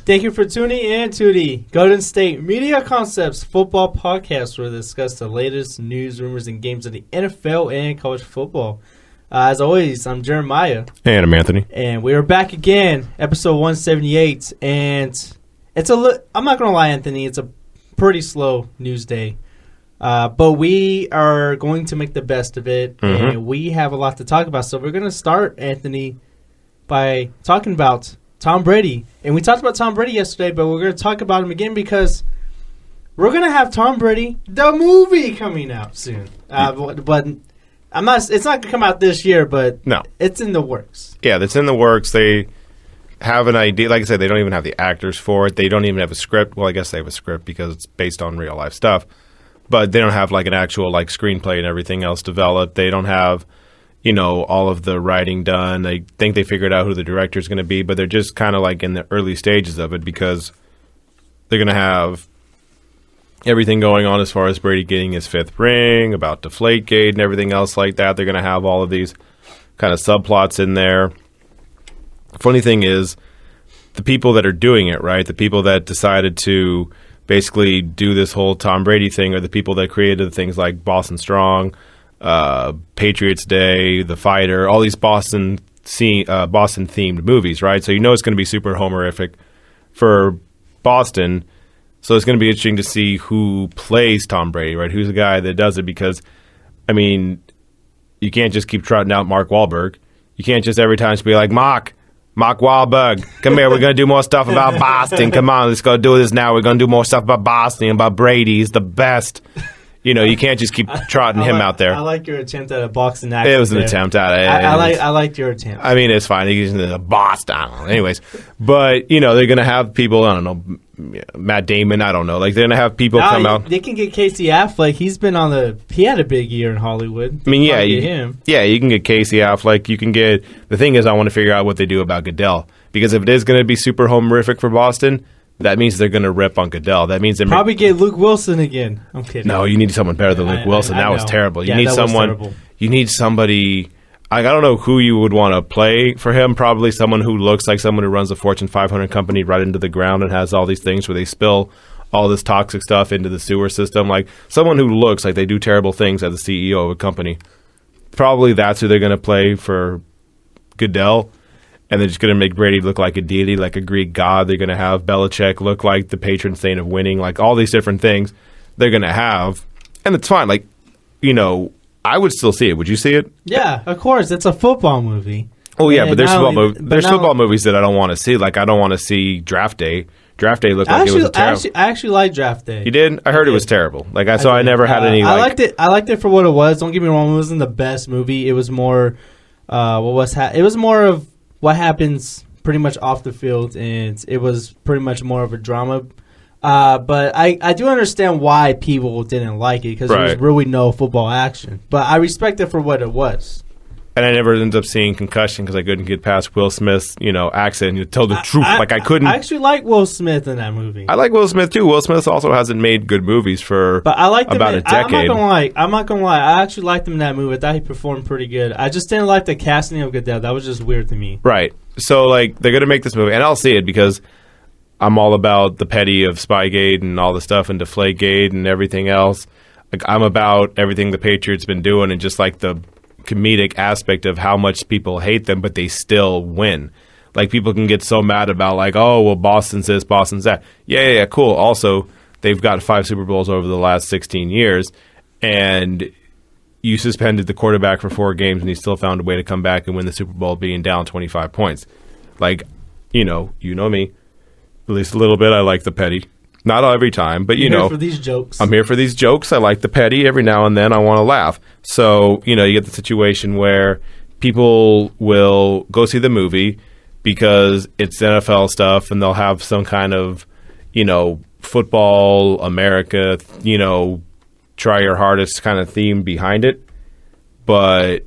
Thank you for tuning in to the Golden State Media Concepts Football Podcast, where we discuss the latest news, rumors, and games of the NFL and college football. As always, I'm Jeremiah. And I'm Anthony. And we are back again, episode 178. And I'm not going to lie, Anthony, it's a pretty slow news day. But we are going to make the best of it, and we have a lot to talk about. So we're going to start, Anthony, by talking about Tom Brady. And we talked about Tom Brady yesterday, but we're going to talk about him again because we're going to have Tom Brady, the movie, coming out soon. But it's not going to come out this year, but no, it's in the works. Yeah, that's in the works. They have an idea. Like I said, they don't even have the actors for it. They don't even have a script. Well, I guess they have a script because it's based on real life stuff. But they don't have like an actual like screenplay and everything else developed. They don't have, all of the writing done. They think they figured out who the director is going to be, but they're just kind of like in the early stages of it because they're going to have everything going on as far as Brady getting his 5th ring, about Deflategate and everything else like that. They're going to have all of these kind of subplots in there. Funny thing is, the people that are doing it, right, the people that decided to basically do this whole Tom Brady thing are the people that created things like Boston Strong, Patriots Day, The Fighter, all these Boston-themed movies, right? So it's going to be super homerific for Boston. So it's going to be interesting to see who plays Tom Brady, right? Who's the guy that does it? Because, you can't just keep trotting out Mark Wahlberg. You can't just every time just be like, Mark Wahlberg, come here. We're going to do more stuff about Boston. Come on, let's go do this now. We're going to do more stuff about Boston, about Brady. He's the best. You can't just keep trotting him out there. I like your attempt at a boxing accent. It was an attempt at it. I liked your attempt. It's fine. He's in the Boston. Anyways, but, they're going to have people, I don't know, Matt Damon, I don't know. Like, they're going to have people come out. They can get Casey Affleck. He had a big year in Hollywood. You can get Casey Affleck. You can get, the thing is, I want to figure out what they do about Goodell. Because if it is going to be super homerific for Boston, that means they're going to rip on Goodell. That means probably get Luke Wilson again. I'm kidding. No, you need someone better than Luke Wilson. That was terrible. You need someone. You need somebody. I don't know who you would want to play for him. Probably someone who looks like someone who runs a Fortune 500 company right into the ground and has all these things where they spill all this toxic stuff into the sewer system. Like someone who looks like they do terrible things as the CEO of a company. Probably that's who they're going to play for Goodell. And they're just going to make Brady look like a deity, like a Greek god. They're going to have Belichick look like the patron saint of winning, like all these different things they're going to have. And it's fine. Like, I would still see it. Would you see it? Yeah, of course. It's a football movie. Oh, yeah, but there's football movies that I don't want to see. Like, I don't want to see Draft Day. Draft Day looked like it was terrible. I actually liked Draft Day. You did? I heard it was terrible. Like, I never had any, I liked it. I liked it for what it was. Don't get me wrong. It wasn't the best movie. It was more, it was more of what happens pretty much off the field, and it was pretty much more of a drama. But I do understand why people didn't like it, because there was really no football action. But I respect it for what it was. And I never ended up seeing Concussion because I couldn't get past Will Smith's, accent. You tell the truth. I couldn't. I actually like Will Smith in that movie. I like Will Smith too. Will Smith also hasn't made good movies for about a decade. I'm not gonna lie. I actually liked him in that movie. I thought he performed pretty good. I just didn't like the casting of Goodell. That was just weird to me. Right. So they're gonna make this movie, and I'll see it because I'm all about the petty of Spygate and all the stuff and Deflategate and everything else. Like I'm about everything the Patriots been doing, and just like the comedic aspect of how much people hate them, but they still win. Like people can get so mad about like, oh, well, Boston's this, Boston's that. Yeah, cool. Also, they've got 5 Super Bowls over the last 16 years, and you suspended the quarterback for 4 games, and he still found a way to come back and win the Super Bowl being down 25 points. Like, you know me, at least a little bit. I like the petty. Not every time, but, You're here for these jokes. I'm here for these jokes. I like the petty. Every now and then I want to laugh. So, you get the situation where people will go see the movie because it's NFL stuff, and they'll have some kind of, football, America, try your hardest kind of theme behind it. But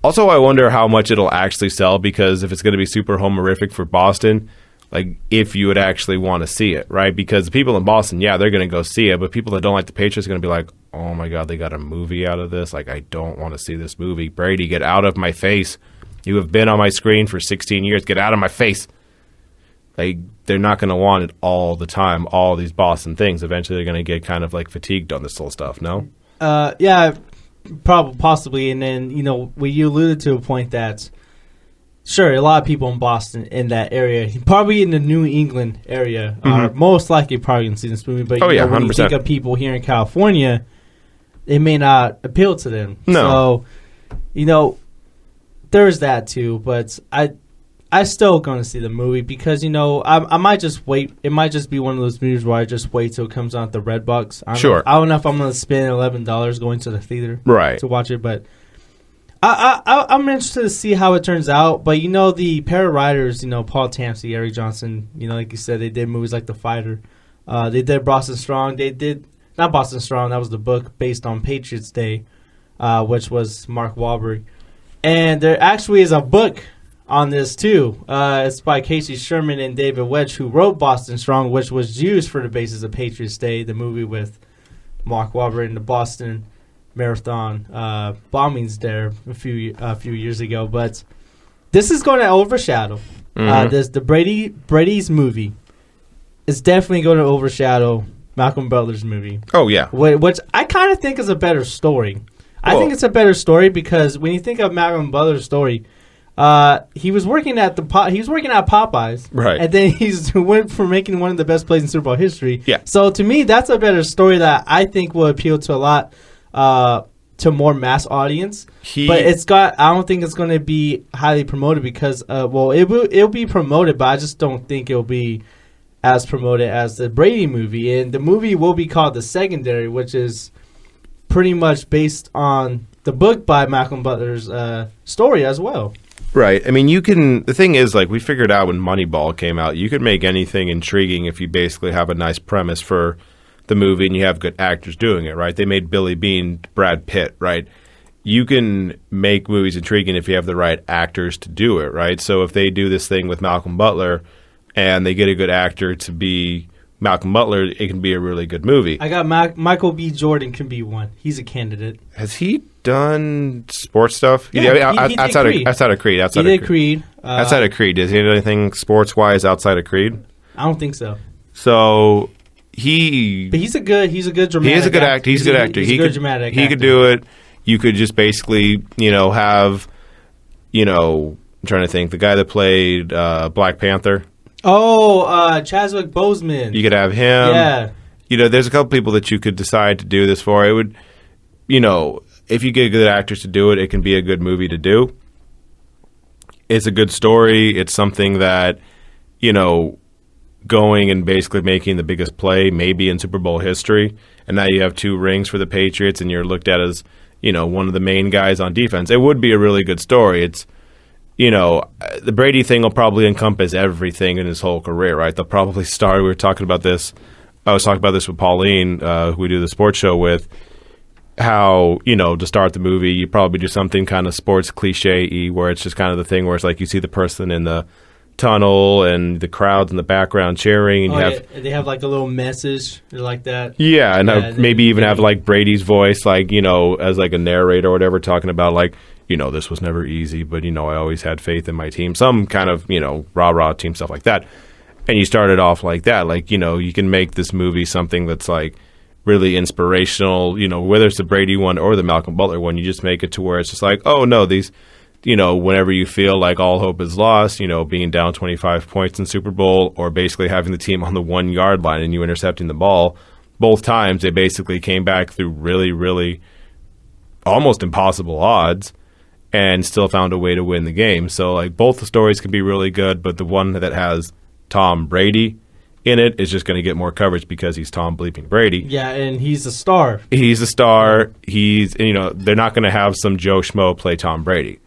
also I wonder how much it'll actually sell, because if it's going to be super homerific for Boston, like if you would actually want to see it, right? Because the people in Boston, yeah, they're going to go see it, but people that don't like the Patriots are going to be like, oh my God, they got a movie out of this? Like, I don't want to see this movie. Brady, get out of my face. You have been on my screen for 16 years. Get out of my face. like they're not going to want it all the time, all these Boston things. Eventually they're going to get kind of like fatigued on this whole stuff, no? Yeah, probably, possibly. And then, you alluded to a point that, sure, a lot of people in Boston, in that area, probably in the New England area, are most likely probably going to see this movie. But when 100%. you think of people here in California, it may not appeal to them. No. So, there's that too. But I still going to see the movie because, I might just wait. It might just be one of those movies where I just wait till it comes out the Redbox. I don't know if I'm going to spend $11 going to the theater to watch it, but I'm interested to see how it turns out. But, the pair of writers, Paul Tansey, Eric Johnson, like you said, they did movies like The Fighter. They did Boston Strong. They did, not Boston Strong, that was the book based on Patriots Day, which was Mark Wahlberg. And there actually is a book on this too. It's by Casey Sherman and David Wedge, who wrote Boston Strong, which was used for the basis of Patriots Day, the movie with Mark Wahlberg and the Boston Marathon bombings there a few years ago. But this is going to overshadow the Brady's movie. Is definitely going to overshadow Malcolm Butler's movie. Oh yeah, which I kind of think is a better story. I think it's a better story because when you think of Malcolm Butler's story, he was working at Popeyes, right? And then he's went for making one of the best plays in Super Bowl history. Yeah. So to me, that's a better story that I think will appeal to a lot to more mass audience. But I don't think it's going to be highly promoted because it'll be promoted, but I just don't think it'll be as promoted as the Brady movie. And the movie will be called The Secondary, which is pretty much based on the book by Malcolm Butler's story as well. Right. I mean, the thing is, like, we figured out when Moneyball came out, you could make anything intriguing if you basically have a nice premise for the movie and you have good actors doing it, right? They made Billy Bean Brad Pitt, right? You can make movies intriguing if you have the right actors to do it, right? So if they do this thing with Malcolm Butler and they get a good actor to be Malcolm Butler, it can be a really good movie. I got Michael B. Jordan can be one. He's a candidate. Has he done sports stuff? Yeah, outside of Creed. He did Creed. Outside of Creed, does he do anything sports-wise outside of Creed? I don't think so. So but he's a good dramatic. He is a good actor. He's a good actor. He's a good dramatic. He could do it. You could just basically, have, I'm trying to think, the guy that played Black Panther. Oh, Chadwick Boseman. You could have him. Yeah. There's a couple people that you could decide to do this for. It would, if you get good actors to do it, it can be a good movie to do. It's a good story. It's something that, going and basically making the biggest play maybe in Super Bowl history. And now you have 2 rings for the Patriots and you're looked at as, one of the main guys on defense. It would be a really good story. It's, the Brady thing will probably encompass everything in his whole career, right? They'll probably start. We were talking about this. I was talking about this with Pauline, who we do the sports show with, how, to start the movie, you probably do something kind of sports cliche-y where it's just kind of the thing where it's like you see the person in the tunnel and the crowds in the background cheering. And they have like a little message like that. Yeah, and maybe even have like Brady's voice, like, as like a narrator or whatever, talking about like, this was never easy, but, I always had faith in my team. Some kind of, rah-rah team stuff like that. And you start it off like that. Like, you can make this movie something that's like really inspirational, whether it's the Brady one or the Malcolm Butler one, you just make it to where it's just like, oh, no, these, whenever you feel like all hope is lost, being down 25 points in Super Bowl or basically having the team on the 1-yard line and you intercepting the ball, both times they basically came back through really, really almost impossible odds and still found a way to win the game. So, like, both the stories can be really good, but the one that has Tom Brady in it is just going to get more coverage because he's Tom bleeping Brady. Yeah, and he's a star. He's a star. They're not going to have some Joe Schmo play Tom Brady.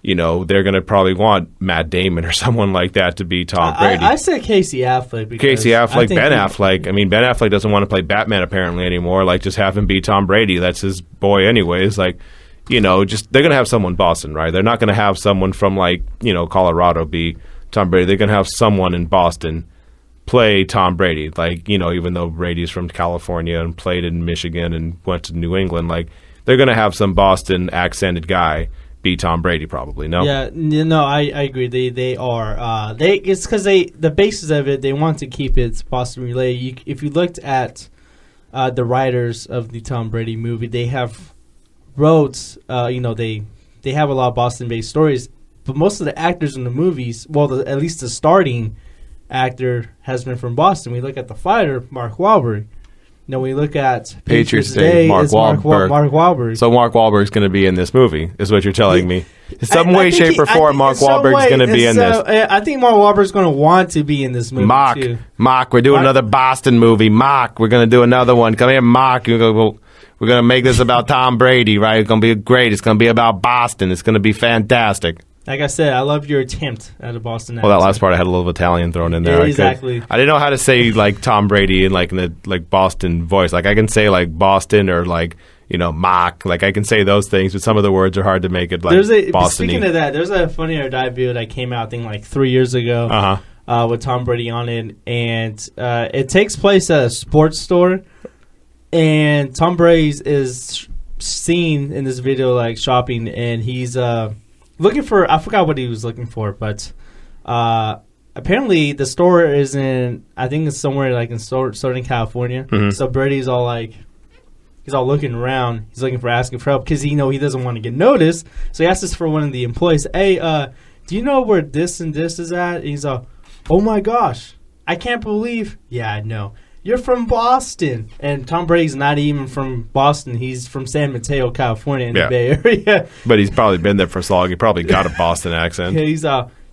They're going to probably want Matt Damon or someone like that to be Tom Brady. I said Casey Affleck. Casey Affleck, Ben Affleck. I mean, Ben Affleck doesn't want to play Batman apparently anymore. Like, just have him be Tom Brady. That's his boy anyways. Like, they're going to have someone Boston, right? They're not going to have someone from, like, Colorado be Tom Brady. They're going to have someone in Boston play Tom Brady. Like, even though Brady's from California and played in Michigan and went to New England, like, they're going to have some Boston accented guy be Tom Brady, probably. No. Yeah, no, I agree. They are. It's because the basis of it. They want to keep it Boston related. If you looked at the writers of the Tom Brady movie, they have wrote. They have a lot of Boston-based stories, but most of the actors in the movies, at least the starting actor has been from Boston. We look at the fighter, Mark Wahlberg. We look at Patriots Day, Mark Wahlberg. So Mark Wahlberg's going to be in this movie, is what you're telling me. In some way, shape, or form, Mark Wahlberg's going to be in this. I think Mark Wahlberg's going to want to be in this movie, too. Mark, we're doing another Boston movie. Mark, we're going to do another one. Come here, Mark. We're going to make this about Tom Brady, right? It's going to be great. It's going to be about Boston. It's going to be fantastic. Like I said, I love your attempt at a Boston accent. Well, that last part I had a little Italian thrown in there. Yeah, exactly. I didn't know how to say like Tom Brady in the Boston voice. Like I can say like Boston or like mock. Like I can say those things, but some of the words are hard to make it like Boston-y. Speaking of that, there's a Funny or Die video that came out I think like 3 years ago with Tom Brady on it, and it takes place at a sports store, and Tom Brady is seen in this video like shopping, and he's looking for, I forgot what he was looking for, but apparently the store is I think it's somewhere like in Southern California. Mm-hmm. So Brady's all like, he's all looking around. He's looking for asking for help because he doesn't want to get noticed. So he asks this for one of the employees, hey, do you know where this and this is at? And he's all, oh my gosh, I can't believe. Yeah, I know. You're from Boston. And Tom Brady's not even from Boston. He's from San Mateo, California in the Bay Area. But he's probably been there for so long. He probably got a Boston accent. Yeah, he's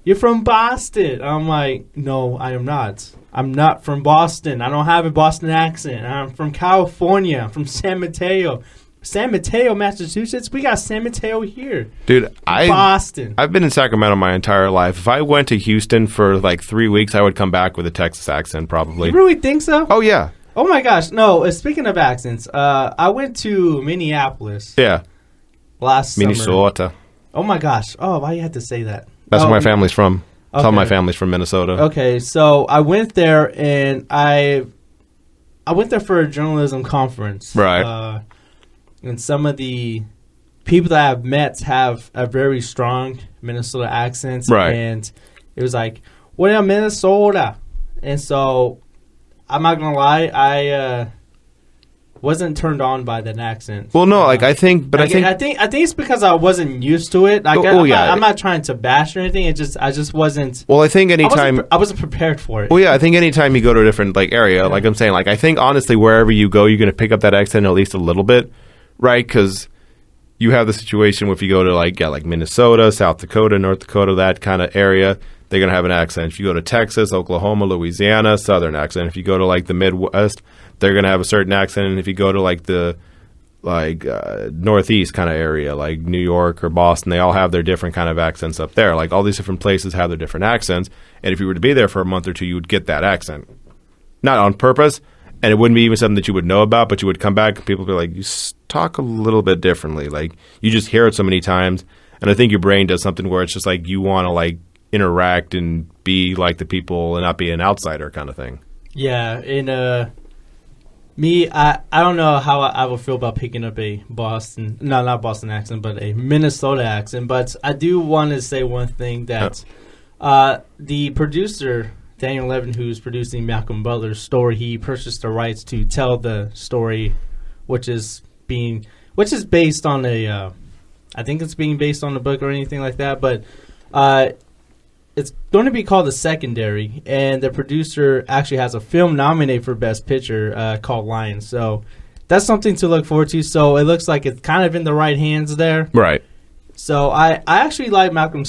you're from Boston. I'm like, no, I am not. I'm not from Boston. I don't have a Boston accent. I'm from California. I'm from San Mateo. San Mateo, Massachusetts. We got San Mateo here. Dude, Boston. I've been in Sacramento my entire life. If I went to Houston for like 3 weeks, I would come back with a Texas accent probably. You really think so? Oh, yeah. Oh, my gosh. No, speaking of accents, I went to Minneapolis. Yeah. Last summer. Minnesota. Oh, my gosh. Oh, why you had to say that? That's where my family's from. Okay. Some of my family's from Minnesota. Okay, so I went there, and I went there for a journalism conference. Right. And some of the people that I've met have a very strong Minnesota accents. Right. And it was like, well, Minnesota. And so, I'm not going to lie, I wasn't turned on by that accent. Well, no, I think it's because I wasn't used to it. I'm not trying to bash or anything. I just wasn't. Well, I think anytime I wasn't prepared for it. Well, yeah, I think anytime you go to a different area, like I'm saying, I think honestly wherever you go, you're going to pick up that accent at least a little bit, right? Because you have the situation where if you go to Minnesota, South Dakota, North Dakota, that kind of area, they're going to have an accent. If you go to Texas, Oklahoma, Louisiana, Southern accent. If you go to the Midwest, they're going to have a certain accent. And if you go to the Northeast kind of area, like New York or Boston, they all have their different kind of accents up there. Like all these different places have their different accents. And if you were to be there for a month or two, you would get that accent. Not on purpose. And it wouldn't be even something that you would know about, but you would come back and people would be like, you talk a little bit differently. Like you just hear it so many times. And I think your brain does something where it's just like you want to interact and be like the people and not be an outsider kind of thing. Yeah, and me, I don't know how I would feel about picking up a not Boston accent, but a Minnesota accent. But I do want to say one thing that the producer, Daniel Levin, who's producing Malcolm Butler's story, he purchased the rights to tell the story, which is based on I think it's being based on a book or anything like that, but it's going to be called The Secondary, and the producer actually has a film nominated for Best Picture called Lion. So that's something to look forward to. So it looks like it's kind of in the right hands there. Right. So I actually like Malcolm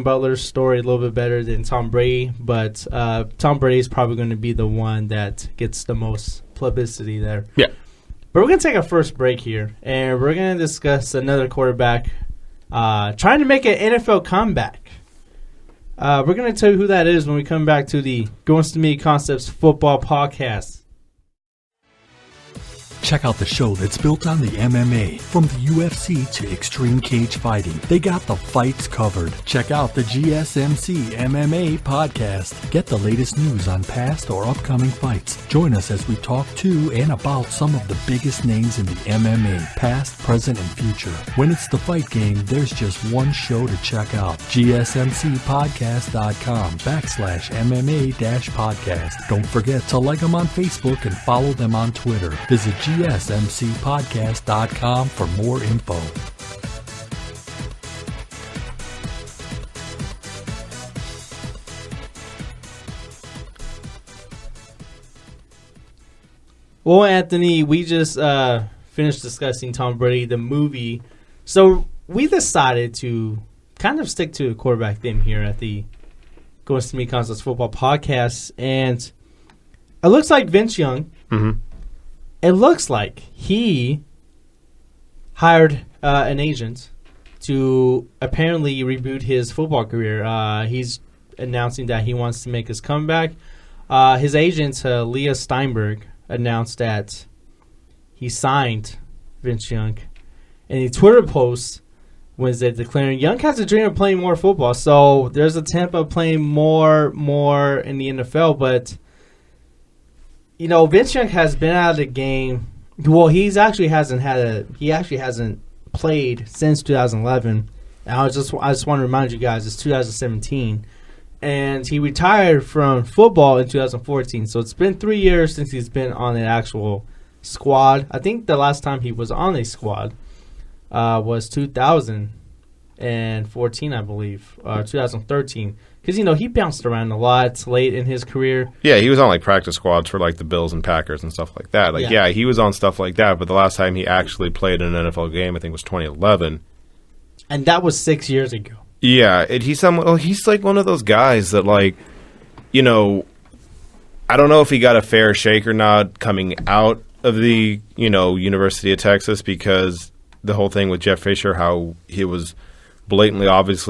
Butler's story a little bit better than Tom Brady, but Tom Brady is probably going to be the one that gets the most publicity there. Yeah. But we're going to take our first break here, and we're going to discuss another quarterback trying to make an NFL comeback. We're going to tell you who that is when we come back to the Going to Me Concepts Football Podcast. Check out the show that's built on the MMA. From the UFC to extreme cage fighting, they got the fights covered. Check out the GSMC MMA podcast. Get the latest news on past or upcoming fights. Join us as we talk to and about some of the biggest names in the MMA, past, present, and future. When it's the fight game, there's just one show to check out. GSMCpodcast.com/MMA-podcast. Don't forget to like them on Facebook and follow them on Twitter. Visit GSMCpodcast.com for more info. Well, Anthony, we just finished discussing Tom Brady, the movie. So we decided to kind of stick to a quarterback theme here at the Goes to Me Concepts Football Podcast. And it looks like Vince Young, it looks like he hired an agent to apparently reboot his football career. He's announcing that he wants to make his comeback. His agent, Leah Steinberg, announced that he signed Vince Young. In a Twitter post Wednesday declaring Young has a dream of playing more football. So there's a attempt of playing more in the NFL, but you know, Vince Young has been out of the game. Well, he actually hasn't played since 2011. And I just want to remind you guys, it's 2017. And he retired from football in 2014. So it's been 3 years since he's been on an actual squad. I think the last time he was on a squad was 2014, I believe, 2013. Because, you know, he bounced around a lot late in his career. Yeah, he was on, like, practice squads for, like, the Bills and Packers and stuff like that. Like, yeah, he was on stuff like that. But the last time he actually played in an NFL game, I think, was 2011. And that was 6 years ago. Yeah, he's like one of those guys that, like, you know, I don't know if he got a fair shake or not coming out of the, you know, University of Texas, because the whole thing with Jeff Fisher, how he was blatantly obvious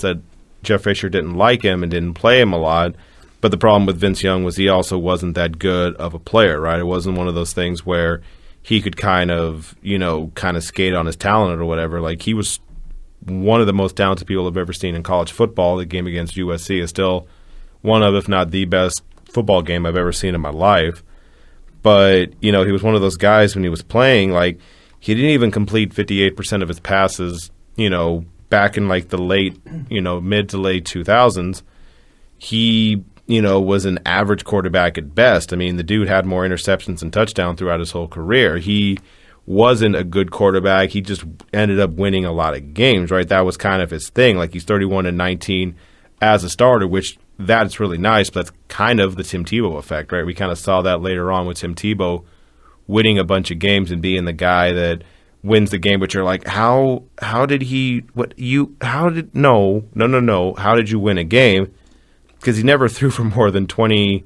that Jeff Fisher didn't like him and didn't play him a lot. But the problem with Vince Young was he also wasn't that good of a player, right? It wasn't one of those things where he could kind of skate on his talent or whatever. Like, he was one of the most talented people I've ever seen in college football. The game against USC is still one of, if not the best football game I've ever seen in my life. But, you know, he was one of those guys when he was playing, like, he didn't even complete 58% of his passes, you know, back in, like, the late, you know, mid to late 2000s. He, you know, was an average quarterback at best. I mean, the dude had more interceptions and touchdowns throughout his whole career. He wasn't a good quarterback. He just ended up winning a lot of games, right? That was kind of his thing. Like, he's 31-19 as a starter, which that's really nice, but that's kind of the Tim Tebow effect, right? We kind of saw that later on with Tim Tebow winning a bunch of games and being the guy that wins the game, but you're like, how did you win a game? Because he never threw for more than 20,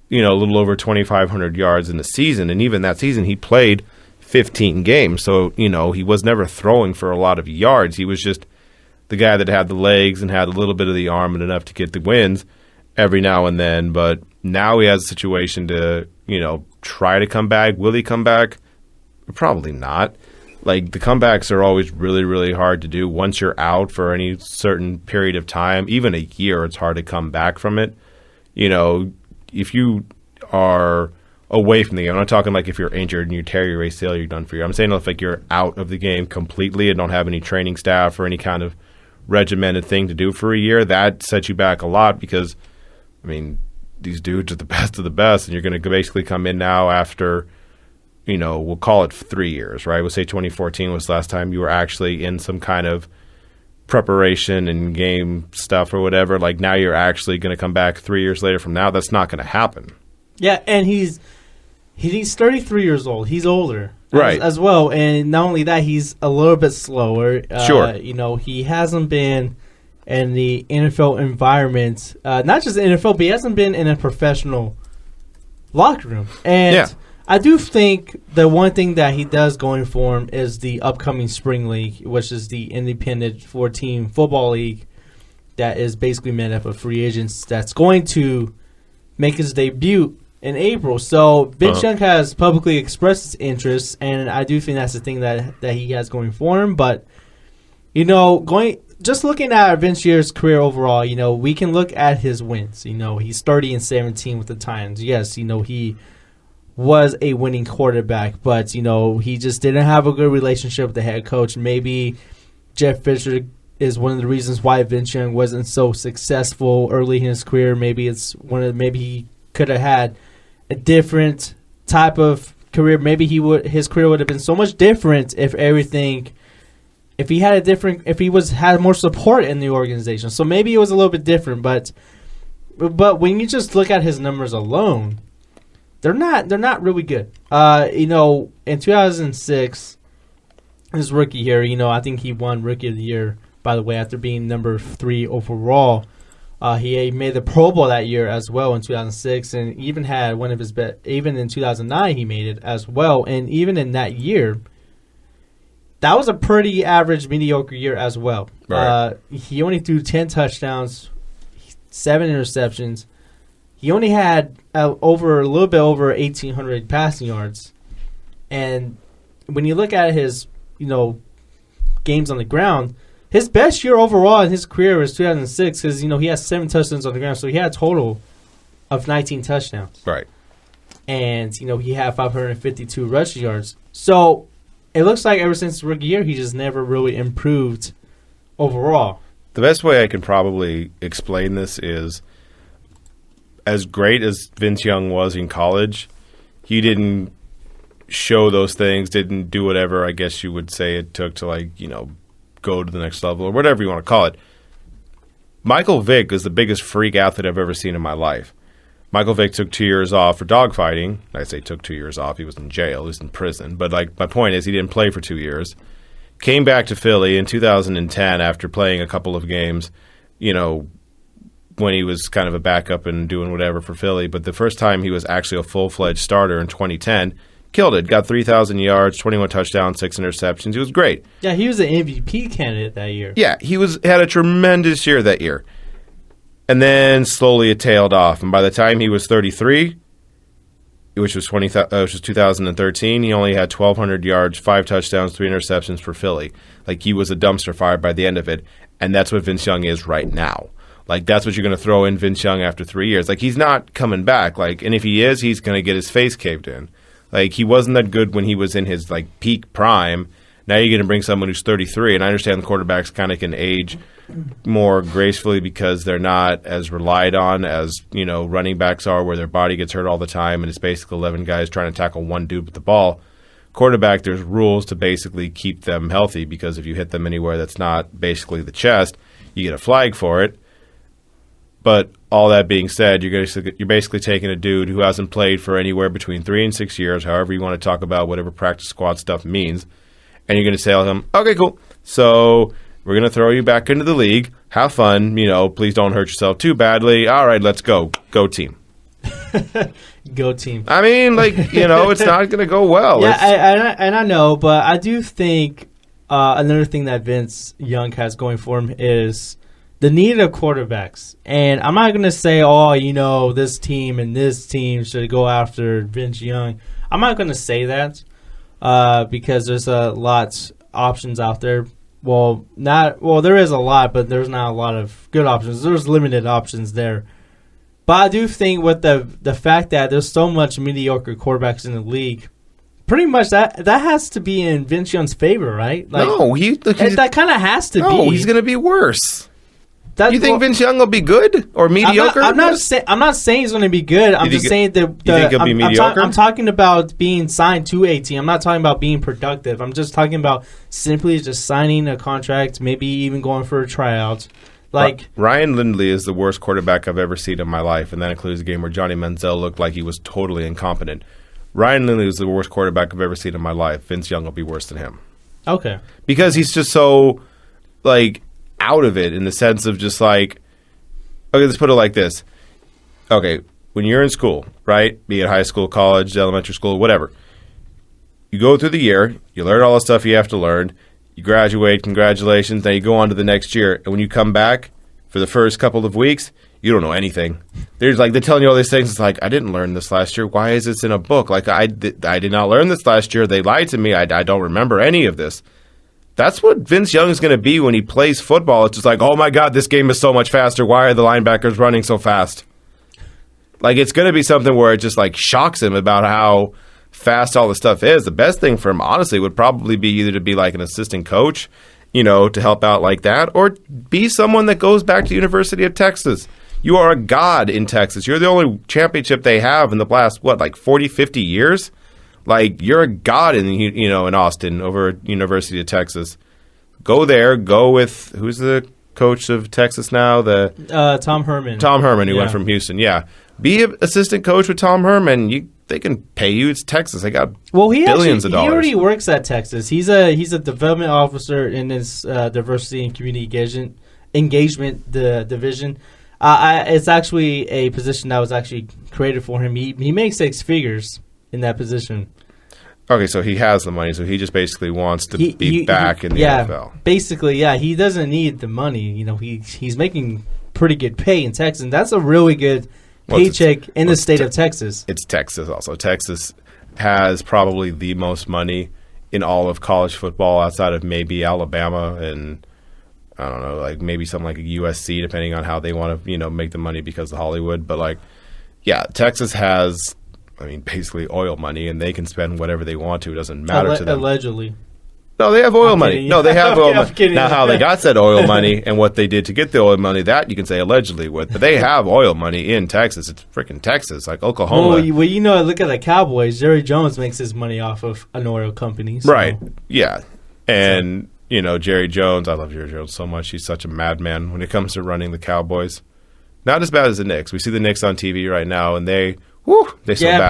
you know, a little over 2,500 yards in the season. And even that season, he played 15 games. So, you know, he was never throwing for a lot of yards. He was just the guy that had the legs and had a little bit of the arm and enough to get the wins every now and then. But now he has a situation to, you know, try to come back. Will he come back? Probably not. Like, the comebacks are always really, really hard to do. Once you're out for any certain period of time, even a year, it's hard to come back from it. You know, if you are away from the game, I'm not talking like if you're injured and you tear your ACL, you're done for you. I'm saying if, like, you're out of the game completely and don't have any training staff or any kind of regimented thing to do for a year, that sets you back a lot because, I mean, these dudes are the best of the best, and you're going to basically come in now after, you know, we'll call it 3 years, right? We'll say 2014 was the last time you were actually in some kind of preparation and game stuff or whatever. Like, now you're actually going to come back 3 years later from now. That's not going to happen. Yeah, and he's 33 years old. He's older, right, as well. And not only that, he's a little bit slower. Sure. You know, he hasn't been in the NFL environment, not just the NFL, but he hasn't been in a professional locker room. And yeah. I do think the one thing that he does going for him is the upcoming Spring League, which is the independent 4-team football league that is basically made up of free agents that's going to make his debut in April. So Vince Young has publicly expressed his interest, and I do think that's the thing that he has going for him. But, just looking at Vince Young's career overall, we can look at his wins. He's 30-17 with the Titans. Yes, he was a winning quarterback, but, he just didn't have a good relationship with the head coach. Maybe Jeff Fisher is one of the reasons why Vince Young wasn't so successful early in his career. Maybe he could have had a different type of career. Maybe his career would have been so much different if he had more support in the organization. So maybe it was a little bit different, but when you just look at his numbers alone, they're not really good. In 2006, his rookie year, I think he won Rookie of the Year, by the way, after being number 3 overall. He made the Pro Bowl that year as well in 2006, and even had one of his best. Even in 2009, he made it as well, and even in that year, that was a pretty average, mediocre year as well. Right. He only threw 10 touchdowns, 7 interceptions. He only had a little bit over 1,800 passing yards, and when you look at his games on the ground, his best year overall in his career was 2006 because, he has 7 touchdowns on the ground. So he had a total of 19 touchdowns. Right. And, he had 552 rushing yards. So it looks like ever since the rookie year, he just never really improved overall. The best way I can probably explain this is, as great as Vince Young was in college, he didn't show those things, didn't do whatever I guess you would say it took to, go to the next level or whatever you want to call it. Michael Vick is the biggest freak athlete I've ever seen in my life. Michael Vick took 2 years off for dogfighting. I say took 2 years off. He was in jail. He was in prison. But, my point is he didn't play for 2 years. Came back to Philly in 2010 after playing a couple of games, when he was kind of a backup and doing whatever for Philly. But the first time he was actually a full-fledged starter in 2010, killed it. Got 3,000 yards, 21 touchdowns, 6 interceptions. He was great. Yeah, he was an MVP candidate that year. Yeah, he had a tremendous year that year. And then slowly it tailed off. And by the time he was 33, which was 2013, he only had 1,200 yards, 5 touchdowns, 3 interceptions for Philly. He was a dumpster fire by the end of it. And that's what Vince Young is right now. That's what you're going to throw in Vince Young after 3 years. He's not coming back. And if he is, he's going to get his face caved in. He wasn't that good when he was in his, peak prime. Now you're going to bring someone who's 33, and I understand the quarterbacks kind of can age more gracefully because they're not as relied on as, running backs are, where their body gets hurt all the time, and it's basically 11 guys trying to tackle one dude with the ball. Quarterback, there's rules to basically keep them healthy because if you hit them anywhere that's not basically the chest, you get a flag for it. But all that being said, you're basically taking a dude who hasn't played for anywhere between 3 and 6 years, however you want to talk about whatever practice squad stuff means, and you're going to say to him, okay, cool. So we're going to throw you back into the league. Have fun. Please don't hurt yourself too badly. All right, let's go. Go team. Go team. I mean, it's not going to go well. Yeah, I know, but I do think another thing that Vince Young has going for him is the need of quarterbacks. And I'm not going to say, this team and this team should go after Vince Young. I'm not going to say that because there's a lot options out there. There is a lot, but there's not a lot of good options. There's limited options there. But I do think with the fact that there's so much mediocre quarterbacks in the league, pretty much that has to be in Vince Young's favor, right? No, that kind of has to be. No, he's going to be worse. You think Vince Young will be good or mediocre? I'm not saying he's going to be good. I'm just saying that. You think he'll be mediocre? I'm talking about being signed to a team. I'm not talking about being productive. I'm just talking about simply just signing a contract, maybe even going for a tryout. Ryan Lindley is the worst quarterback I've ever seen in my life, and that includes a game where Johnny Manziel looked like he was totally incompetent. Ryan Lindley is the worst quarterback I've ever seen in my life. Vince Young will be worse than him. Okay. Because he's just so, out of it in the sense of just okay, let's put it like this. Okay, when you're in school, right, be it high school, college, elementary school, whatever, you go through the year, you learn all the stuff you have to learn, you graduate, congratulations, then you go on to the next year, and when you come back for the first couple of weeks, you don't know anything. They're telling you all these things. It's like, I didn't learn this last year. Why is this in a book? Like, I did not learn this last year. They lied to me. I don't remember any of this. That's what Vince Young is going to be when he plays football. It's just like, oh my God, this game is so much faster. Why are the linebackers running so fast? Like, it's going to be something where it just like shocks him about how fast all the stuff is. The best thing for him, honestly, would probably be either to be like an assistant coach, to help out like that, or be someone that goes back to University of Texas. You are a god in Texas. You're the only championship they have in the last, 40, 50 years? Like, you're a god in Austin over at University of Texas. Go there. Go with, who's the coach of Texas now? Tom Herman. Tom Herman, who went from Houston. Yeah. Be an assistant coach with Tom Herman. They can pay you. It's Texas. They got billions of dollars. He already works at Texas. He's a development officer in this diversity and community engagement division. It's actually a position that was actually created for him. He makes 6 figures in that position. Okay, so he has the money, so he just basically wants to be back in the NFL. Basically, yeah. He doesn't need the money. He's making pretty good pay in Texas, and that's a really good paycheck in the state of Texas. It's Texas also. Texas has probably the most money in all of college football outside of maybe Alabama and I don't know, like maybe something like a USC, depending on how they want to, make the money because of Hollywood. But Texas has, basically oil money, and they can spend whatever they want to. It doesn't matter to them. Allegedly. No, they have oil money. No, they have oil money. Now, how they got that oil money and what they did to get the oil money, that you can say allegedly with. But they have oil money in Texas. It's freaking Texas, like Oklahoma. Well, look at the Cowboys. Jerry Jones makes his money off of an oil company. So. Right, yeah. And, Jerry Jones, I love Jerry Jones so much. He's such a madman when it comes to running the Cowboys. Not as bad as the Knicks. We see the Knicks on TV right now, and they're so bad.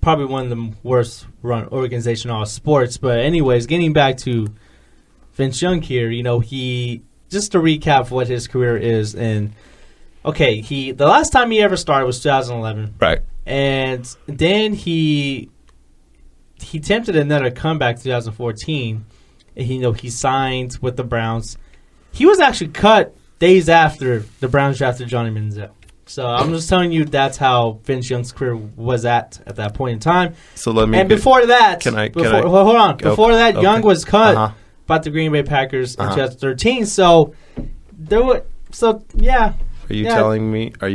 Probably one of the worst run organization in all sports. But anyways, getting back to Vince Young here, he just to recap what his career is, and the last time he ever started was 2011, right? And then he attempted another comeback in 2014. And he signed with the Browns. He was actually cut days after the Browns drafted Johnny Manziel. So I'm just telling you that's how Vince Young's career was at that point in time. So let me. And before that, hold on. Go. Before that, Young was cut by the Green Bay Packers in 2013. So yeah. Are you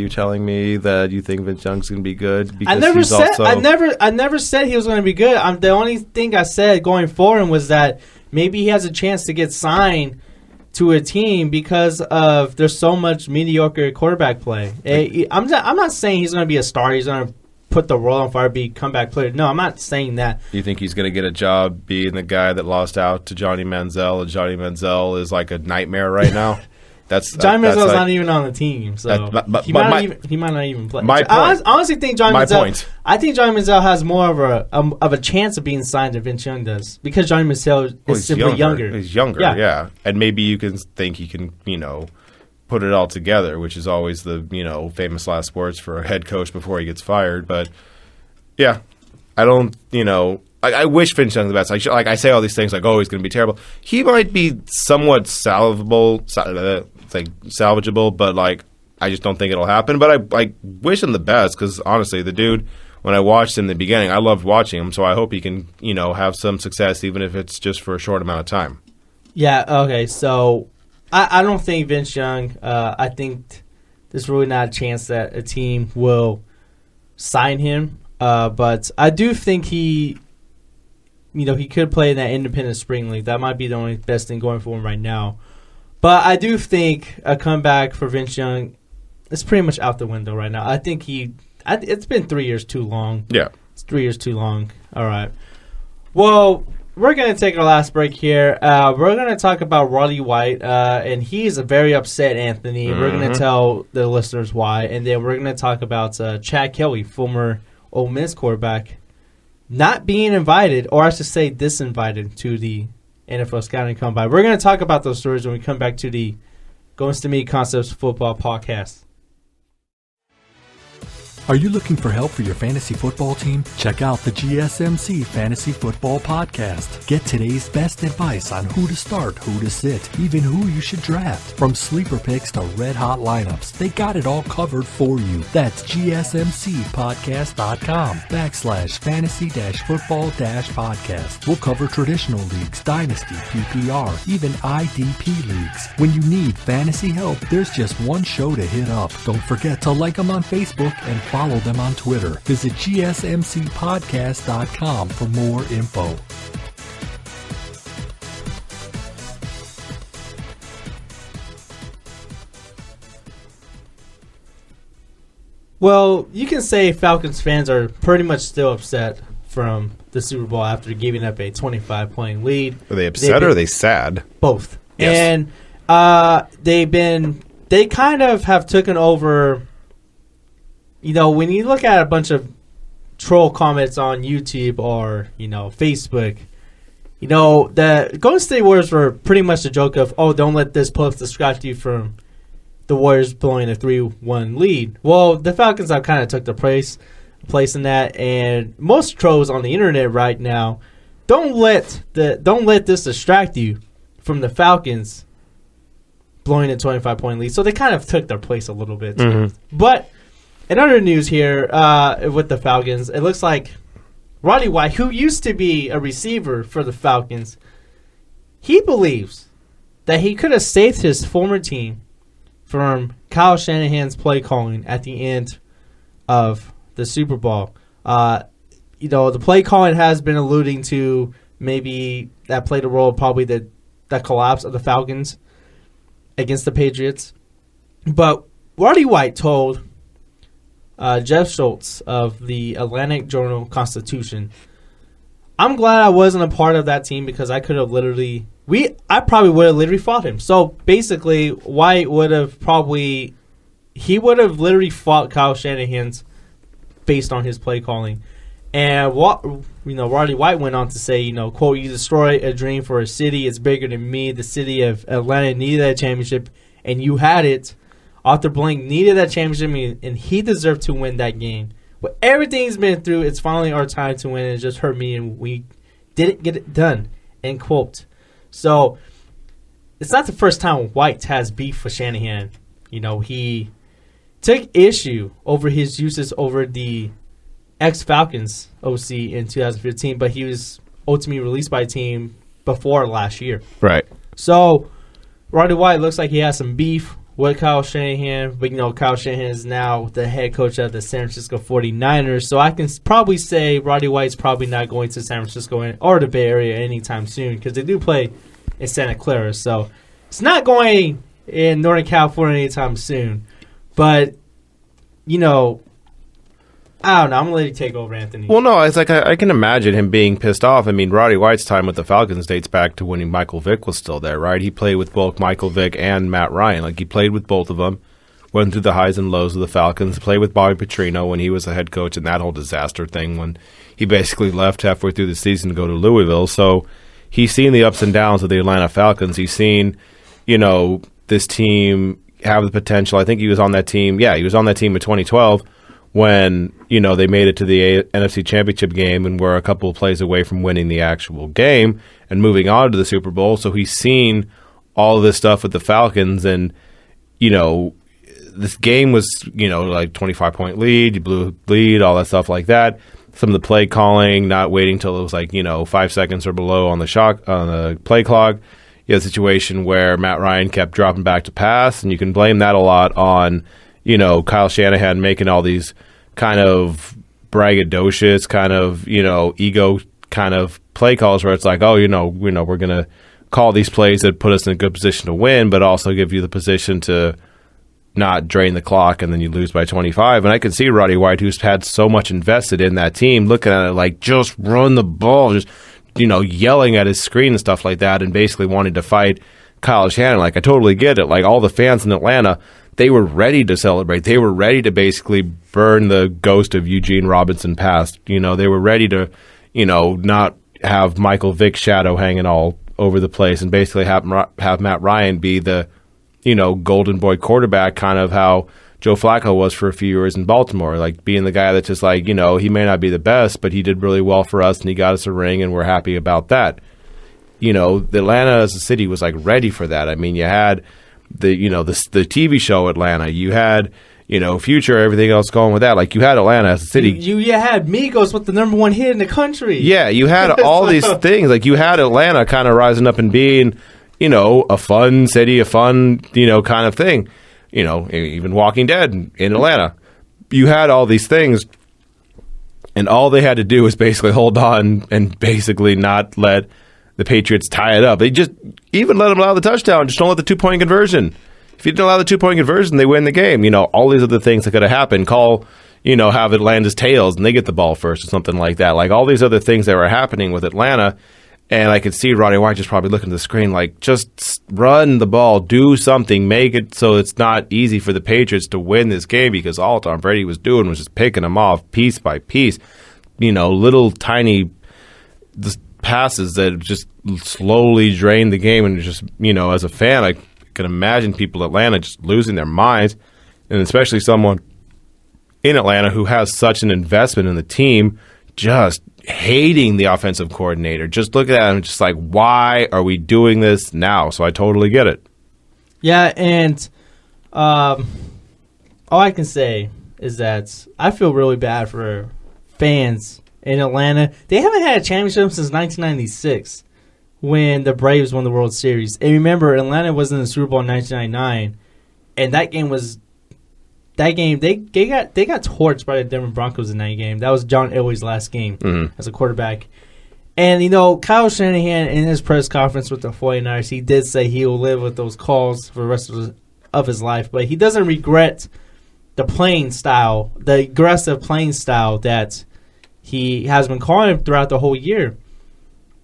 telling me that you think Vince Young's going to be good? Because I never said he was going to be good. The only thing I said going forward was that maybe he has a chance to get signed to a team because of there's so much mediocre quarterback play. I'm not saying he's going to be a star. He's going to put the world on fire, be a comeback player. No, I'm not saying that. You think he's going to get a job being the guy that lost out to Johnny Manziel, and Johnny Manziel is like a nightmare right now? Johnny Manziel's not even on the team, so he might not even play. I honestly think I think Johnny Manziel has more of a chance of being signed than Vince Young does because Johnny Manziel is simply younger. He's younger, yeah. And maybe you can think he can, put it all together, which is always the, famous last words for a head coach before he gets fired. But, yeah, I don't, I wish Vince Young the best. I say all these things like, oh, he's going to be terrible. He might be somewhat salvageable, but I just don't think it'll happen. But I wish him the best because honestly, the dude, when I watched him in the beginning, I loved watching him. So I hope he can, have some success, even if it's just for a short amount of time. Yeah. Okay. So I don't think Vince Young. I think there's really not a chance that a team will sign him. But I do think he could play in that independent spring league. That might be the only best thing going for him right now. But I do think a comeback for Vince Young is pretty much out the window right now. I think it's been 3 years too long. Yeah. It's 3 years too long. All right. Well, we're going to take our last break here. We're going to talk about Roddy White, and he's very upset, Anthony. Mm-hmm. We're going to tell the listeners why. And then we're going to talk about Chad Kelly, former Ole Miss quarterback, not being invited, or I should say disinvited, to the NFL Scouting Combine. We're going to talk about those stories when we come back to the Going to Me Concepts Football Podcast. Are you looking for help for your fantasy football team? Check out the GSMC Fantasy Football Podcast. Get today's best advice on who to start, who to sit, even who you should draft. From sleeper picks to red-hot lineups, they got it all covered for you. That's gsmcpodcast.com/fantasy-football-podcast. We'll cover traditional leagues, dynasty, PPR, even IDP leagues. When you need fantasy help, there's just one show to hit up. Don't forget to like them on Facebook and follow them on Twitter. Visit gsmcpodcast.com for more info. Well, you can say Falcons fans are pretty much still upset from the Super Bowl after giving up a 25-point lead. Are they upset or are they sad? Both. Yes. And they kind of have taken over. You know, when you look at a bunch of troll comments on YouTube or, Facebook, the Golden State Warriors were pretty much a joke of, oh, don't let this post distract you from the Warriors blowing a 3-1 lead. Well, the Falcons have kind of took their place in that, and most trolls on the internet right now don't let this distract you from the Falcons blowing a 25-point lead. So they kind of took their place a little bit. Mm-hmm. But in other news here with the Falcons, it looks like Roddy White, who used to be a receiver for the Falcons, he believes that he could have saved his former team from Kyle Shanahan's play calling at the end of the Super Bowl. The play calling has been alluding to maybe that played a role, probably the collapse of the Falcons against the Patriots. But Roddy White told Jeff Schultz of the Atlantic Journal-Constitution, I'm glad I wasn't a part of that team because I could have I probably would have literally fought him. So basically, White would have literally fought Kyle Shanahan's based on his play calling. And Roddy White went on to say, quote, you destroy a dream for a city. It's bigger than me. The city of Atlanta needed that championship, and you had it. Arthur Blank needed that championship, and he deserved to win that game. But everything he's been through, it's finally our time to win. It just hurt me, and we didn't get it done, end quote. So it's not the first time White has beef with Shanahan. He took issue over his uses over the ex-Falcons OC in 2015, but he was ultimately released by the team before last year. Right. So Roddy White looks like he has some beef with Kyle Shanahan, but Kyle Shanahan is now the head coach of the San Francisco 49ers, so I can probably say Roddy White's probably not going to San Francisco or the Bay Area anytime soon because they do play in Santa Clara, so it's not going in Northern California anytime soon. But, I don't know. I'm going to let you take over, Anthony. Well, no, it's like I can imagine him being pissed off. I mean, Roddy White's time with the Falcons dates back to when Michael Vick was still there, right? He played with both Michael Vick and Matt Ryan. Like, he played with both of them, went through the highs and lows of the Falcons, played with Bobby Petrino when he was the head coach in that whole disaster thing when he basically left halfway through the season to go to Louisville. So he's seen the ups and downs of the Atlanta Falcons. He's seen, this team have the potential. I think he was on that team. Yeah, he was on that team in 2012. When, they made it to the NFC Championship game and were a couple of plays away from winning the actual game and moving on to the Super Bowl. So he's seen all of this stuff with the Falcons and, this game was, like 25-point lead, you blew a lead, all that stuff like that. Some of the play calling, not waiting till it was like, 5 seconds or below on the play clock. You had a situation where Matt Ryan kept dropping back to pass, and you can blame that a lot on Kyle Shanahan making all these kind of braggadocious, kind of, ego kind of play calls where it's like, oh, we're going to call these plays that put us in a good position to win, but also give you the position to not drain the clock, and then you lose by 25. And I can see Roddy White, who's had so much invested in that team, looking at it like, just run the ball, just, yelling at his screen and stuff like that, and basically wanting to fight Kyle Shanahan. Like, I totally get it. Like, all the fans in Atlanta, they were ready to celebrate. They were ready to basically burn the ghost of Eugene Robinson past. They were ready to, not have Michael Vick's shadow hanging all over the place and basically have Matt Ryan be the, golden boy quarterback, kind of how Joe Flacco was for a few years in Baltimore, like being the guy that's just like, he may not be the best, but he did really well for us and he got us a ring and we're happy about that. Atlanta as a city was like ready for that. I mean, you had the TV show Atlanta, you had, Future, everything else going with that. Like you had Atlanta as a city. You had Migos with the number 1 hit in the country. Yeah, you had all these things. Like you had Atlanta kind of rising up and being, a fun city, a fun, kind of thing. Even Walking Dead in Atlanta. You had all these things, and all they had to do was basically hold on and basically not let the Patriots tie it up. They just even let them allow the touchdown. Just don't let the 2-point conversion. If you didn't allow the 2-point conversion, they win the game. All these other things that could have happened. Have Atlanta's tails and they get the ball first or something like that. Like all these other things that were happening with Atlanta. And I could see Roddy White just probably looking at the screen like, just run the ball, do something, make it so it's not easy for the Patriots to win this game, because all Tom Brady was doing was just picking them off piece by piece. Little tiny passes that just slowly drained the game. And just, as a fan, I can imagine people in Atlanta just losing their minds, and especially someone in Atlanta who has such an investment in the team, just hating the offensive coordinator. Just look at that and just like, why are we doing this now? So I totally get it. Yeah, and all I can say is that I feel really bad for fans in Atlanta. They haven't had a championship since 1996 when the Braves won the World Series. And remember, Atlanta was in the Super Bowl in 1999, and that game they got torched by the Denver Broncos in that game. That was John Elway's last game as a quarterback. And, Kyle Shanahan in his press conference with the 49ers, he did say he will live with those calls for the rest of his life. But he doesn't regret the playing style, the aggressive playing style that he has been calling throughout the whole year.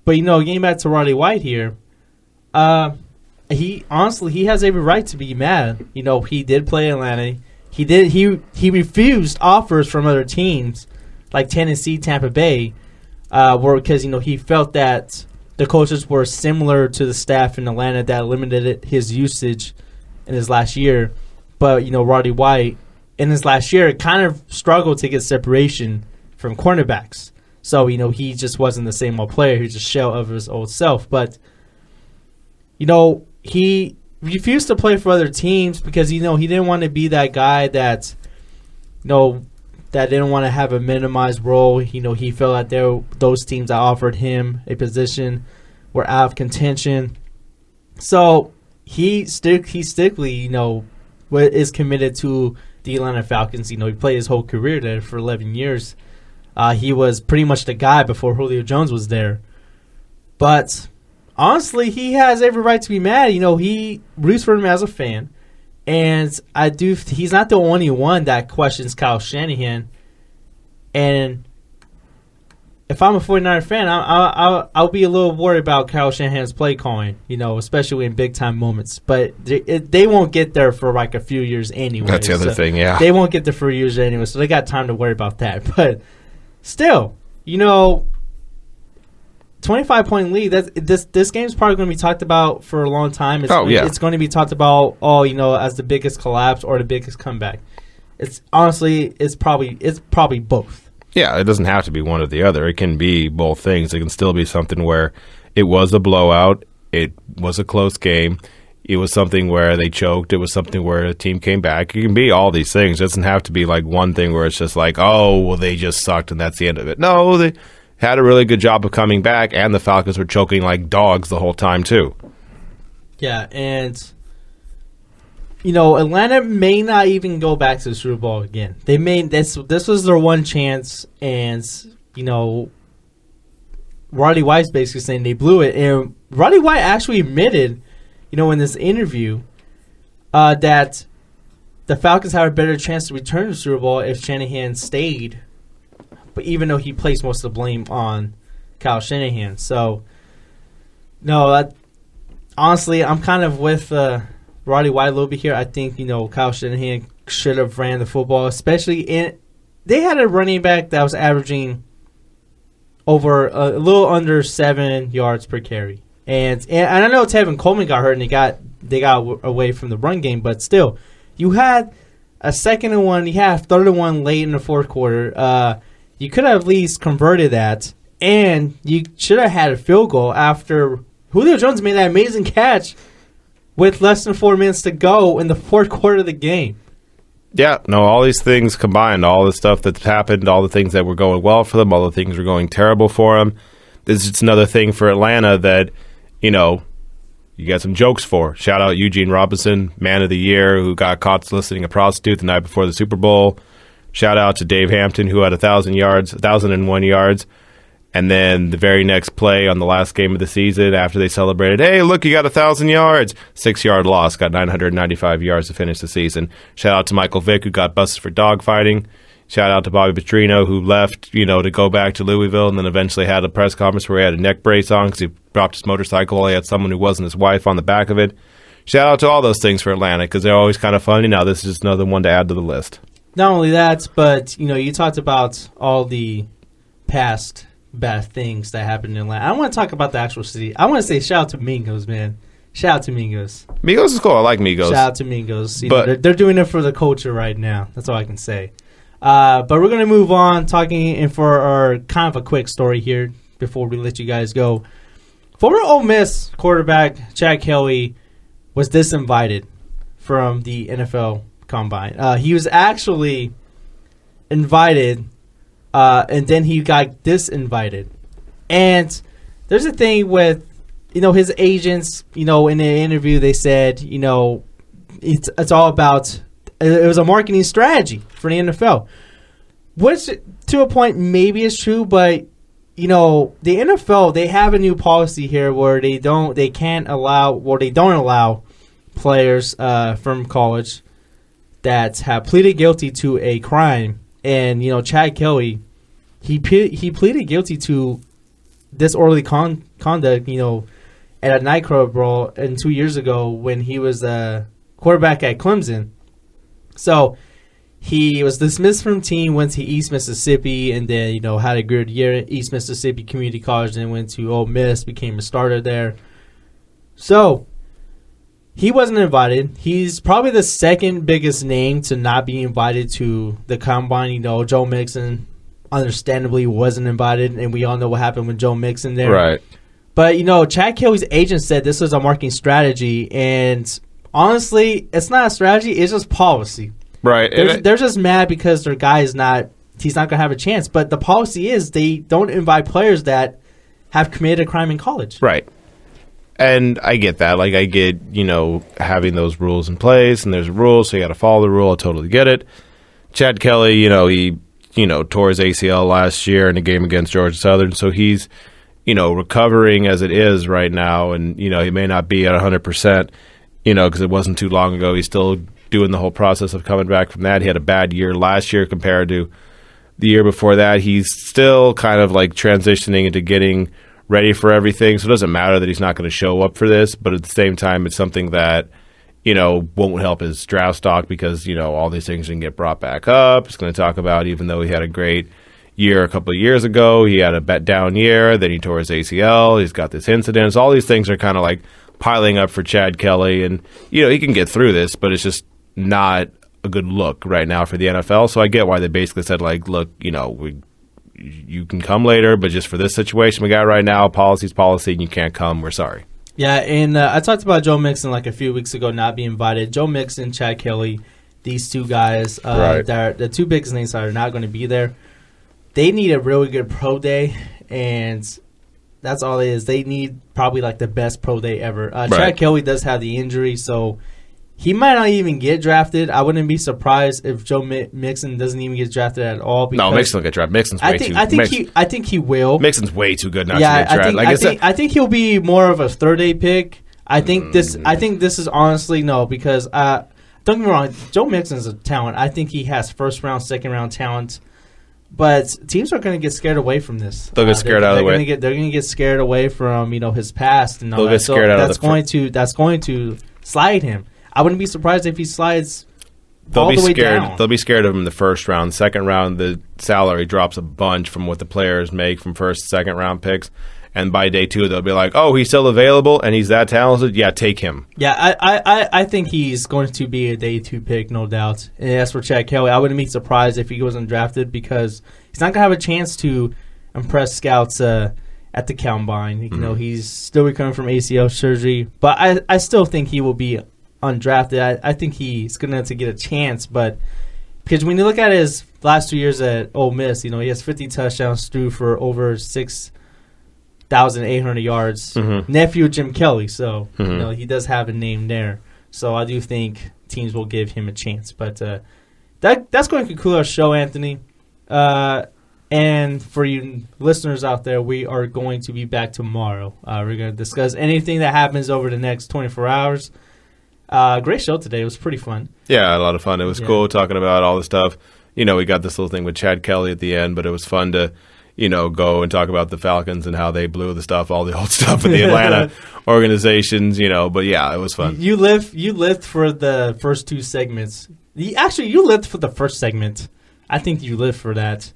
But, getting back to Roddy White here, he has every right to be mad. He did play Atlanta. He refused offers from other teams like Tennessee, Tampa Bay, because he felt that the coaches were similar to the staff in Atlanta that limited his usage in his last year. But Roddy White in his last year kind of struggled to get separation from cornerbacks. So he just wasn't the same old player. He was just a shell of his old self. But he refused to play for other teams because he didn't want to be that guy that that didn't want to have a minimized role. He felt that those teams that offered him a position were out of contention. So he strictly is committed to the Atlanta Falcons. He played his whole career there for 11 years. He was pretty much the guy before Julio Jones was there. But honestly, he has every right to be mad. He roots for him as a fan. And he's not the only one that questions Kyle Shanahan. And if I'm a 49er fan, I'll be a little worried about Kyle Shanahan's play calling, especially in big-time moments. But they won't get there for like a few years anyway. That's the other thing, yeah. They won't get there for years anyway, so they got time to worry about that. But still, 25-point lead. This game's probably going to be talked about for a long time. It's going to be talked about, as the biggest collapse or the biggest comeback. It's probably both. Yeah, it doesn't have to be one or the other. It can be both things. It can still be something where it was a blowout. It was a close game. It was something where they choked. It was something where a team came back. It can be all these things. It doesn't have to be like one thing where it's just like, they just sucked and that's the end of it. No, they had a really good job of coming back, and the Falcons were choking like dogs the whole time too. Yeah, and Atlanta may not even go back to the Super Bowl again. They may. This was their one chance, and Roddy White's basically saying they blew it. And Roddy White actually admitted, in this interview, that the Falcons had a better chance to return to the Super Bowl if Shanahan stayed. But even though he placed most of the blame on Kyle Shanahan. So, honestly, I'm kind of with Roddy White a little bit here. I think, Kyle Shanahan should have ran the football, especially they had a running back that was averaging over a little under 7 yards per carry. And I know Tevin Coleman got hurt and they got away from the run game, but still, you had a 2nd and 1. You have 3rd and 1 late in the 4th quarter. You could have at least converted that, and you should have had a field goal after Julio Jones made that amazing catch with less than 4 minutes to go in the 4th quarter of the game. Yeah, no, all these things combined, all the stuff that's happened, all the things that were going well for them, all the things were going terrible for them. This is just another thing for Atlanta that, you got some jokes for. Shout out Eugene Robinson, Man of the Year, who got caught soliciting a prostitute the night before the Super Bowl. Shout out to Dave Hampton, who had 1,001 yards. And then the very next play on the last game of the season, after they celebrated, hey, look, you got 1,000 yards. 6-yard loss, got 995 yards to finish the season. Shout out to Michael Vick, who got busted for dogfighting. Shout out to Bobby Petrino, who left, to go back to Louisville, and then eventually had a press conference where he had a neck brace on because he dropped his motorcycle while he had someone who wasn't his wife on the back of it. Shout out to all those things for Atlanta because they're always kind of funny. Now this is just another one to add to the list. Not only that, but, you talked about all the past bad things that happened in Atlanta. I don't want to talk about the actual city. I want to say shout out to Mingos, man. Shout out to Mingos. Migos is cool. I like Migos. Shout out to Mingos. They're doing it for the culture right now. That's all I can say. But we're going to move on, talking and for our kind of a quick story here before we let you guys go. Former Ole Miss quarterback Chad Kelly was disinvited from the NFL Combine. He was actually invited, and then he got disinvited. And there's a thing with, his agents, in the interview they said, it's all about, it was a marketing strategy for the NFL. Which, to a point, maybe is true, but, the NFL, they have a new policy here where they don't allow players from college that have pleaded guilty to a crime. And, Chad Kelly, he pleaded guilty to disorderly conduct, at a nightclub brawl 2 years ago when he was a quarterback at Clemson. So he was dismissed from team, went to East Mississippi, and then, had a good year at East Mississippi Community College, then went to Ole Miss, became a starter there. So he wasn't invited. He's probably the second biggest name to not be invited to the Combine. Joe Mixon understandably wasn't invited, and we all know what happened with Joe Mixon there. Right. But, Chad Kelly's agent said this was a marketing strategy, and honestly, it's not a strategy. It's just policy. Right. They're just mad because their guy he's not going to have a chance. But the policy is they don't invite players that have committed a crime in college. Right. And I get that. Like, I get, having those rules in place, and there's a rule, so you got to follow the rule. I totally get it. Chad Kelly, he tore his ACL last year in a game against Georgia Southern, so he's, recovering as it is right now, and, he may not be at 100%, because it wasn't too long ago. He's still doing the whole process of coming back from that. He had a bad year last year compared to the year before that. He's still kind of like transitioning into getting ready for everything, so it doesn't matter that he's not going to show up for this, but at the same time, it's something that, won't help his draft stock because, all these things can get brought back up. It's going to talk about, even though he had a great year a couple of years ago, he had a down year, then he tore his ACL, he's got this incident. So all these things are kind of like piling up for Chad Kelly, and, he can get through this, but it's just not a good look right now for the NFL. So I get why they basically said, like, look, you can come later, but just for this situation we got right now, policy's policy, and you can't come. We're sorry. Yeah, and I talked about Joe Mixon like a few weeks ago not being invited. Joe Mixon, Chad Kelly, these two guys, right. They're the two biggest names that are not going to be there. They need a really good pro day, and that's all it is. They need probably like the best pro day ever. Right. Chad Kelly does have the injury, so he might not even get drafted. I wouldn't be surprised if Joe Mixon doesn't even get drafted at all. No, Mixon will get drafted. Mixon's way too. I think he will. Mixon's way too good not to get drafted. I think he'll be more of a third day pick. I think this is honestly because don't get me wrong, Joe Mixon's a talent. I think he has first round, second round talent. But teams are going to get scared away from this. They'll get scared out of the way. They're going to get scared away from his past and all They'll that. Get scared out that's of that's going to slide him. I wouldn't be surprised if he slides all the way down. They'll be scared of him in the first round. Second round, the salary drops a bunch from what the players make from first, second round picks. And by day 2, they'll be like, oh, he's still available and he's that talented? Yeah, take him. Yeah, I think he's going to be a day 2 pick, no doubt. And as for Chad Kelly, I wouldn't be surprised if he wasn't drafted because he's not going to have a chance to impress scouts at the combine. You know, he's still recovering from ACL surgery. But I still think he will be undrafted. I think he's going to get a chance. But because when you look at his last 2 years at Ole Miss, you know, he has 50 touchdowns, threw for over 6,800 yards. Nephew of Jim Kelly, so you know he does have a name there. So I do think teams will give him a chance. But that's going to conclude our show, Anthony. And for you listeners out there, we are going to be back tomorrow. We're going to discuss anything that happens over the next 24 hours. Great show today. It was pretty fun. Yeah, a lot of fun. It was cool talking about all the stuff. You know, we got this little thing with Chad Kelly at the end, but it was fun to, you know, go and talk about the Falcons and how they blew the stuff, all the old stuff with the Atlanta organizations, you know. But, yeah, it was fun. You lived for the first 2 segments. You lived for the first segment. I think you lived for that.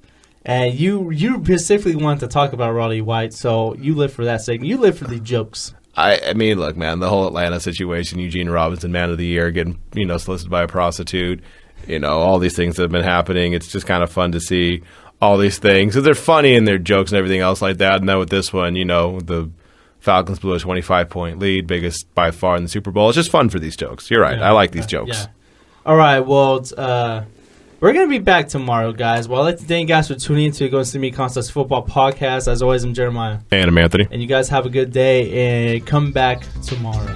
And you specifically wanted to talk about Roddy White, so you lived for that segment. You lived for the jokes. I mean, look, man, the whole Atlanta situation, Eugene Robinson, Man of the Year, getting, you know, solicited by a prostitute, you know, all these things that have been happening. It's just kind of fun to see all these things. So they're funny and they're jokes and everything else like that. And then with this one, you know, the Falcons blew a 25-point lead, biggest by far in the Super Bowl. It's just fun for these jokes. You're right. I like these jokes. Yeah. All right. Well, we're going to be back tomorrow, guys. Well, I'd like to thank you guys for tuning in to Go See Me Concepts Football Podcast. As always, I'm Jeremiah. And I'm Anthony. And you guys have a good day and come back tomorrow.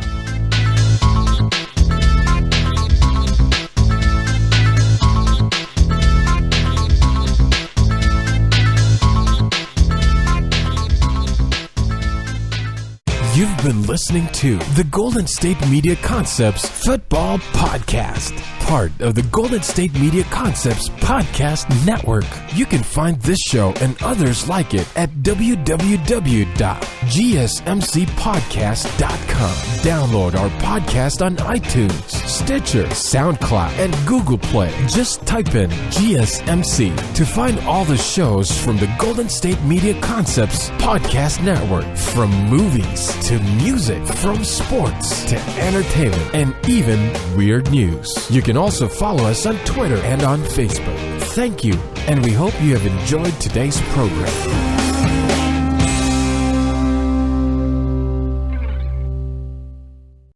You've been listening to the Golden State Media Concepts Football Podcast, part of the Golden State Media Concepts Podcast Network. You can find this show and others like it at www.gsmcpodcast.com. Download our podcast on iTunes, Stitcher, SoundCloud, and Google Play. Just type in GSMC to find all the shows from the Golden State Media Concepts Podcast Network, from movies to music, from sports to entertainment, and even weird news. You can also follow us on Twitter and on Facebook. Thank you, and we hope you have enjoyed today's program.